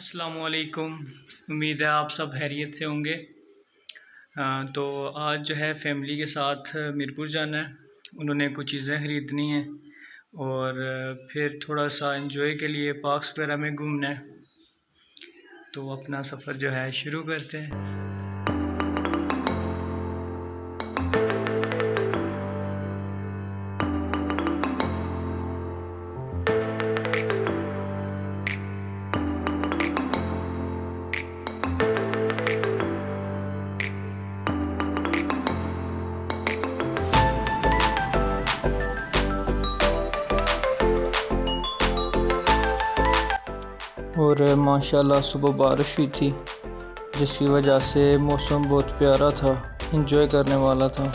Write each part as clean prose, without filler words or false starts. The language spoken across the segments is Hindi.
अस्सलामुअलैकुम। उम्मीद है आप सब खैरियत से होंगे। तो आज जो है फैमिली के साथ मीरपुर जाना है। उन्होंने कुछ चीज़ें ख़रीदनी हैं और फिर थोड़ा सा एंजॉय के लिए पार्क्स वगैरह में घूमना है। तो अपना सफ़र जो है शुरू करते हैं। और माशाल्लाह सुबह बारिश हुई थी, जिसकी वजह से मौसम बहुत प्यारा था, एंजॉय करने वाला था।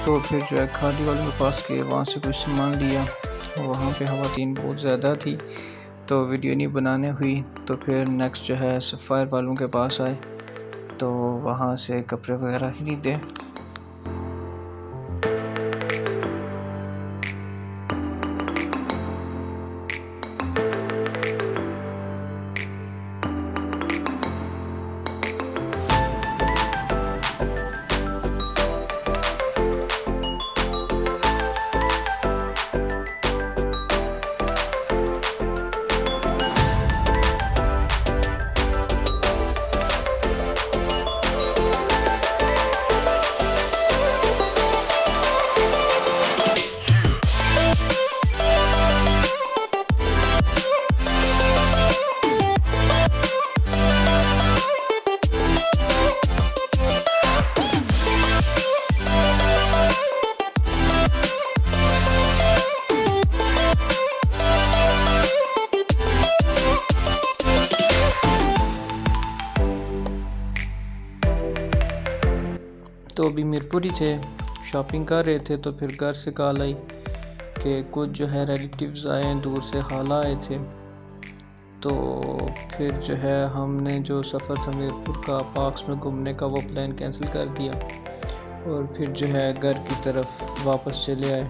तो फिर जो है खादी वाले के पास गए, वहाँ से कुछ सामान लिया। वहाँ पे ख़वातीन बहुत ज़्यादा थी तो वीडियो नहीं बनाने हुई। तो फिर नेक्स्ट जो है सफ़ायर वालों के पास आए, तो वहाँ से कपड़े वगैरह ख़रीदे। तो अभी मीरपुर ही थे, शॉपिंग कर रहे थे। तो फिर घर से कॉल आई कि कुछ जो है रिलेटिव्स आए हैं, दूर से खाला आए थे। तो फिर जो है हमने जो सफ़र था मीरपुर का पार्क्स में घूमने का, वो प्लान कैंसिल कर दिया और फिर जो है घर की तरफ वापस चले आए।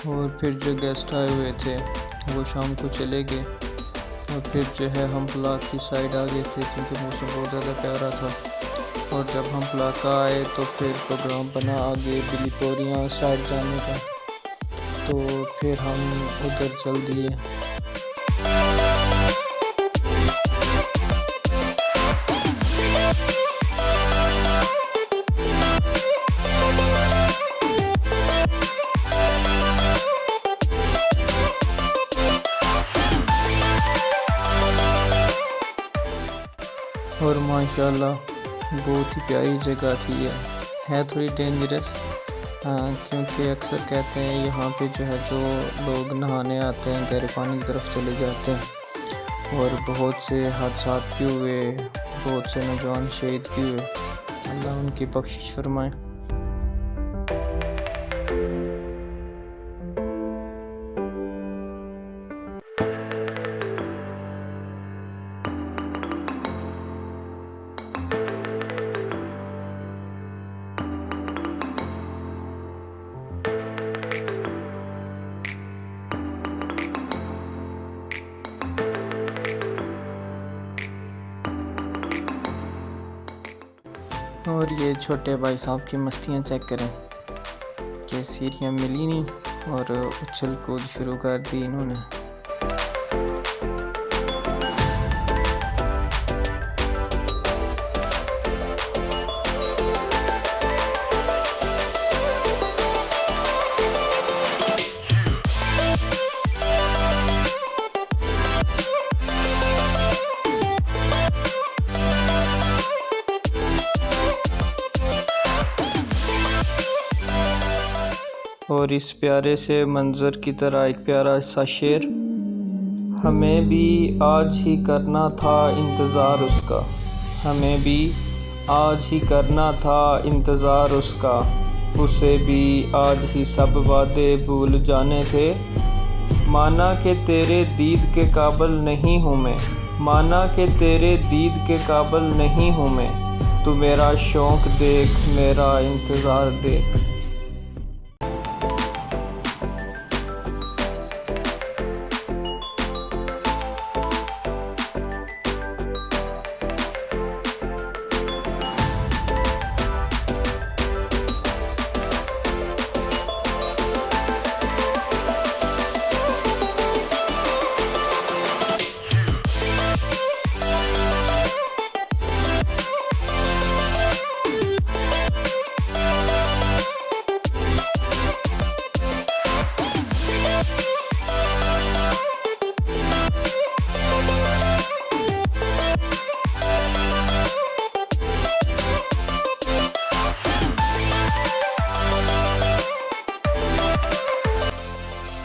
और फिर जो गेस्ट आए हुए थे वो शाम को चले गए। और फिर जो है हम ब्लॉक की साइड आ गए थे, क्योंकि मौसम बहुत ज़्यादा प्यारा था। और जब हम ब्लॉक आए तो फिर प्रोग्राम बना आगे बिलीपोरिया साइड जाने का, तो फिर हम उधर चल दिए। और माशाल्लाह बहुत ही प्यारी जगह थी ये। है थोड़ी डेंजरस, क्योंकि अक्सर कहते हैं यहाँ पे जो है जो लोग नहाने आते हैं गहरे पानी की तरफ चले जाते हैं, और बहुत से हादसात भी हुए, बहुत से नौजवान शहीद भी हुए। अल्लाह उनकी बख्शिश फरमाए। और ये छोटे भाई साहब की मस्तियाँ चेक करें कि सीढ़ियाँ मिली नहीं और उछल कूद शुरू कर दी इन्होंने। और इस प्यारे से मंज़र की तरह एक प्यारा सा शेर, हमें भी आज ही करना था इंतज़ार उसका, हमें भी आज ही करना था इंतज़ार उसका, उसे भी आज ही सब वादे भूल जाने थे। माना कि तेरे दीद के काबिल नहीं हूँ मैं, माना कि तेरे दीद के काबिल नहीं हूँ मैं, तू मेरा शौक़ देख, मेरा इंतज़ार देख।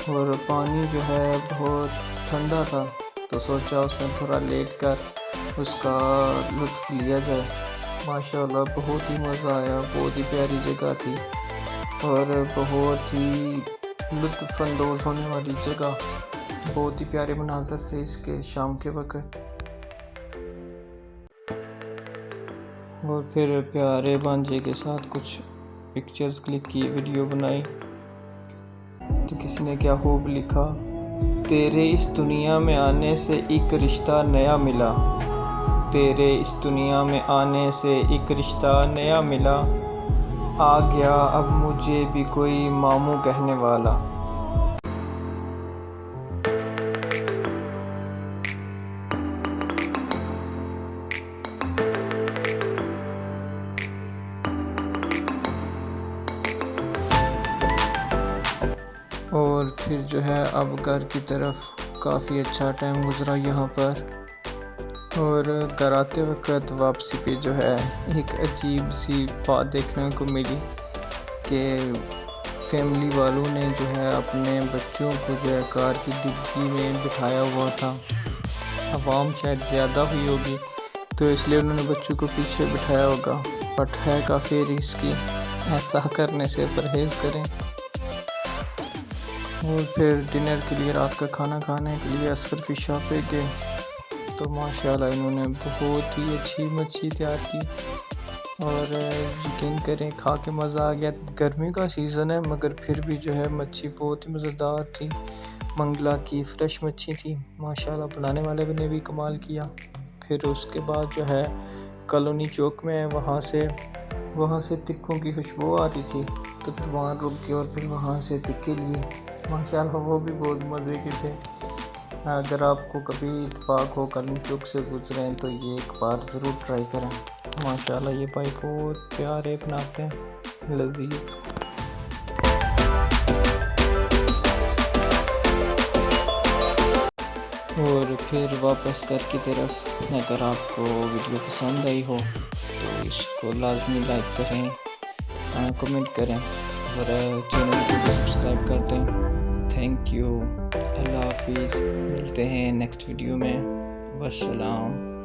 और पानी जो है बहुत ठंडा था, तो सोचा उसमें थोड़ा लेट कर उसका लुत्फ़ लिया जाए। माशाल्लाह बहुत ही मज़ा आया, बहुत ही प्यारी जगह थी और बहुत ही लुत्फ़अंदोज़ होने वाली जगह। बहुत ही प्यारे मनाज़र थे इसके शाम के वक़्त। और फिर प्यारे भांजे के साथ कुछ पिक्चर्स क्लिक की, वीडियो बनाई। तो किसी ने क्या खूब लिखा, तेरे इस दुनिया में आने से एक रिश्ता नया मिला, तेरे इस दुनिया में आने से एक रिश्ता नया मिला, आ गया अब मुझे भी कोई मामू कहने वाला। और फिर जो है अब घर की तरफ काफ़ी अच्छा टाइम गुज़रा यहाँ पर। और घर आते वक्त वापसी पे जो है एक अजीब सी बात देखने को मिली कि फैमिली वालों ने जो है अपने बच्चों को जो है कार की डिग्गी में बिठाया हुआ था। आवाम शायद ज़्यादा हुई होगी तो इसलिए उन्होंने बच्चों को पीछे बिठाया होगा, बट है काफ़ी रिस्की, ऐसा करने से परहेज़ करें। और फिर डिनर के लिए, रात का खाना खाने के लिए असगर फिश शॉप पे गए, तो माशाल्लाह इन्होंने बहुत ही अच्छी मच्छी तैयार की और यकीन करें खा के मज़ा आ गया। गर्मी का सीज़न है मगर फिर भी जो है मच्छी बहुत ही मज़ेदार थी, मंगला की फ़्रेश मच्छी थी माशाल्लाह। बनाने वाले ने भी कमाल किया। फिर उसके बाद जो है कॉलोनी चौक में वहाँ से टिक्कों की खुशबू आ रही थी, तो फिर वहाँ रुक गए और फिर वहाँ से टिक्के लिए। माशाल्लाह वो भी बहुत मज़े के थे। अगर आपको कभी इत्तेफाक हो कॉलोनी चौक से गुजरें तो ये एक बार ज़रूर ट्राई करें। माशाल्लाह ये भाई बहुत प्यारे बनाते हैं, लजीज। और फिर वापस घर की तरफ, अगर आपको वीडियो पसंद आई हो तो इसको लाजमी लाइक करें, कमेंट करें और चैनल को सब्सक्राइब कर दें। थैंक यू, अल्लाह हाफिज़। मिलते हैं नेक्स्ट वीडियो में। वस्सलाम।